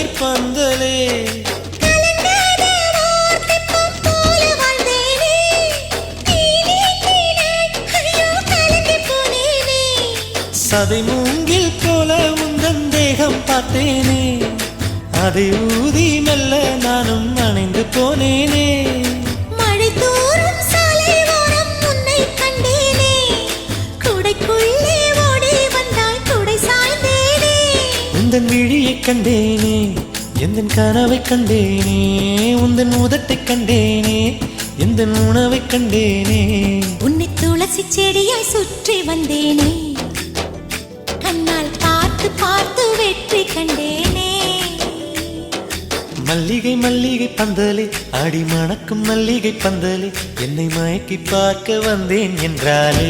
பன்னீர் பந்தலே சதை மூங்கில் போல உந்தன் தேகம் பார்த்தேனே அதை ஊதி மெல்ல நானும் அணைந்து போனேனே மழை தோறும் சாலை ஓரம் உன்னை கண்டேனே குடைக்குள்ளே ஓடி வந்தாய் குடை சாய்ந்தேனே உந்தன் விழியை கண்டேனே எந்தன் கனவை கண்டேனே உந்தன் உதட்டை கண்டேனே எந்தன் உணவை கண்டேனே உன்னை துளசி செடியாய் சுற்றி வந்தேனே கண்ணால் பார்த்து பார்த்து வெற்றி கண்டேனே மல்லிகை மல்லிகை பந்தலே அடி மணக்கும் மல்லிகை பந்தலே என்னை மயக்கி பார்க்க வந்தேன் என்றாலே